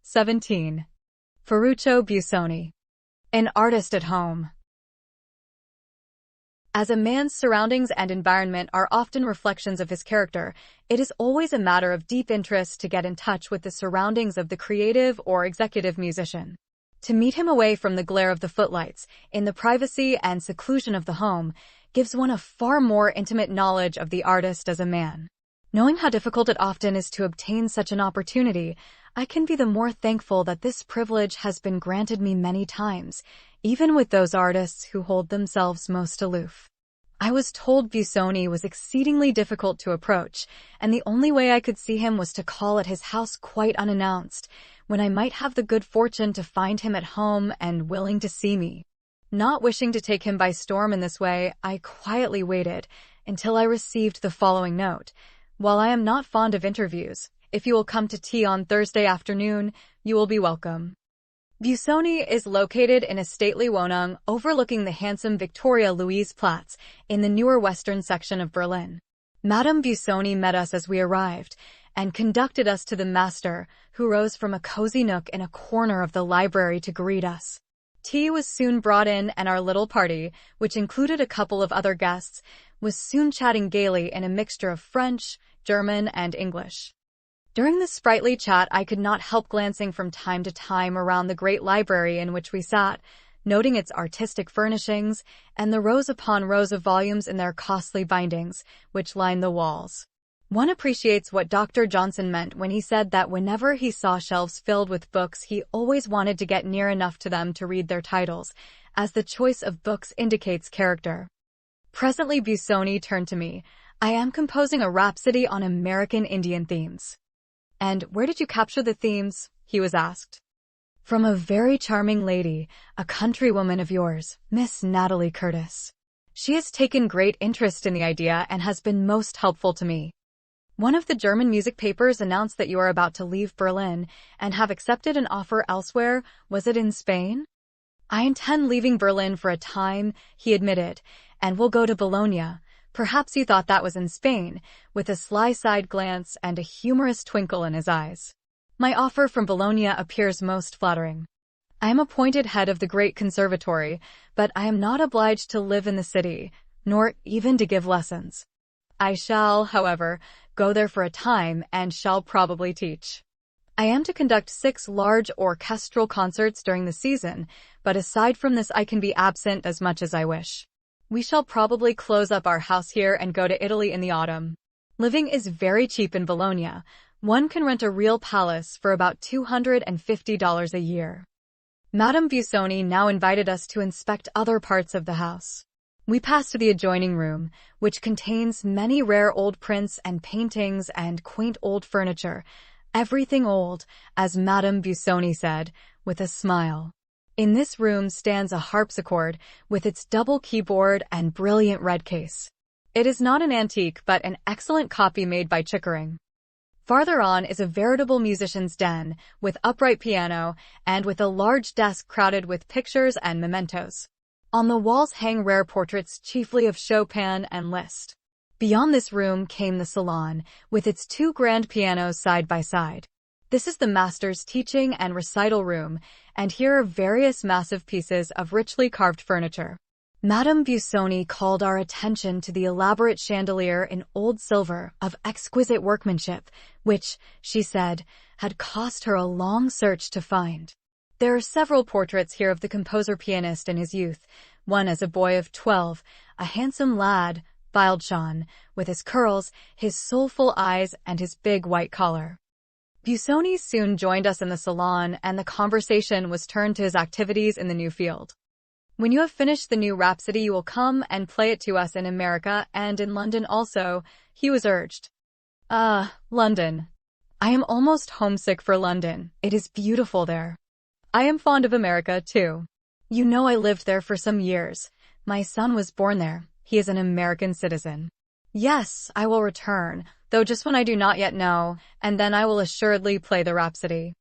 17. Ferruccio Busoni. An artist at home. As a man's surroundings and environment are often reflections of his character, it is always a matter of deep interest to get in touch with the surroundings of the creative or executive musician. To meet him away from the glare of the footlights, in the privacy and seclusion of the home, gives one a far more intimate knowledge of the artist as a man. Knowing how difficult it often is to obtain such an opportunity, I can be the more thankful that this privilege has been granted me many times, even with those artists who hold themselves most aloof. I was told Busoni was exceedingly difficult to approach, and the only way I could see him was to call at his house quite unannounced, when I might have the good fortune to find him at home and willing to see me. Not wishing to take him by storm in this way, I quietly waited until I received the following note. While I am not fond of interviews, if you will come to tea on Thursday afternoon, you will be welcome. Busoni is located in a stately Wohnung overlooking the handsome Victoria Louise Platz in the newer western section of Berlin. Madame Busoni met us as we arrived and conducted us to the master, who rose from a cozy nook in a corner of the library to greet us. Tea was soon brought in, and our little party, which included a couple of other guests, was soon chatting gaily in a mixture of French, German, and English. During this sprightly chat, I could not help glancing from time to time around the great library in which we sat, noting its artistic furnishings and the rows upon rows of volumes in their costly bindings, which lined the walls. One appreciates what Dr. Johnson meant when he said that whenever he saw shelves filled with books, he always wanted to get near enough to them to read their titles, as the choice of books indicates character. Presently Busoni turned to me. I am composing a rhapsody on American Indian themes. And where did you capture the themes? He was asked. From a very charming lady, a countrywoman of yours, Miss Natalie Curtis. She has taken great interest in the idea and has been most helpful to me. One of the German music papers announced that you are about to leave Berlin and have accepted an offer elsewhere. Was it in Spain? I intend leaving Berlin for a time, he admitted, and will go to Bologna. Perhaps you thought that was in Spain, with a sly side glance and a humorous twinkle in his eyes. My offer from Bologna appears most flattering. I am appointed head of the great conservatory, but I am not obliged to live in the city, nor even to give lessons. I shall, however, go there for a time and shall probably teach. I am to conduct 6 large orchestral concerts during the season, but aside from this I can be absent as much as I wish. We shall probably close up our house here and go to Italy in the autumn. Living is very cheap in Bologna. One can rent a real palace for about $250 a year. Madame Busoni now invited us to inspect other parts of the house. We passed to the adjoining room, which contains many rare old prints and paintings and quaint old furniture. Everything old, as Madame Busoni said, with a smile. In this room stands a harpsichord with its double keyboard and brilliant red case. It is not an antique but an excellent copy made by Chickering. Farther on is a veritable musician's den, with upright piano and with a large desk crowded with pictures and mementos. On the walls hang rare portraits chiefly of Chopin and Liszt. Beyond this room came the salon, with its 2 grand pianos side by side. This is the master's teaching and recital room, and here are various massive pieces of richly carved furniture. Madame Busoni called our attention to the elaborate chandelier in old silver of exquisite workmanship, which, she said, had cost her a long search to find. There are several portraits here of the composer-pianist in his youth, one as a boy of 12, a handsome lad, Wildschon, with his curls, his soulful eyes, and his big white collar. Busoni soon joined us in the salon, and the conversation was turned to his activities in the new field. When you have finished the new rhapsody, you will come and play it to us in America and in London also, he was urged. London. I am almost homesick for London. It is beautiful there. I am fond of America, too. You know I lived there for some years. My son was born there. He is an American citizen. Yes, I will return, though just when I do not yet know, and then I will assuredly play the rhapsody.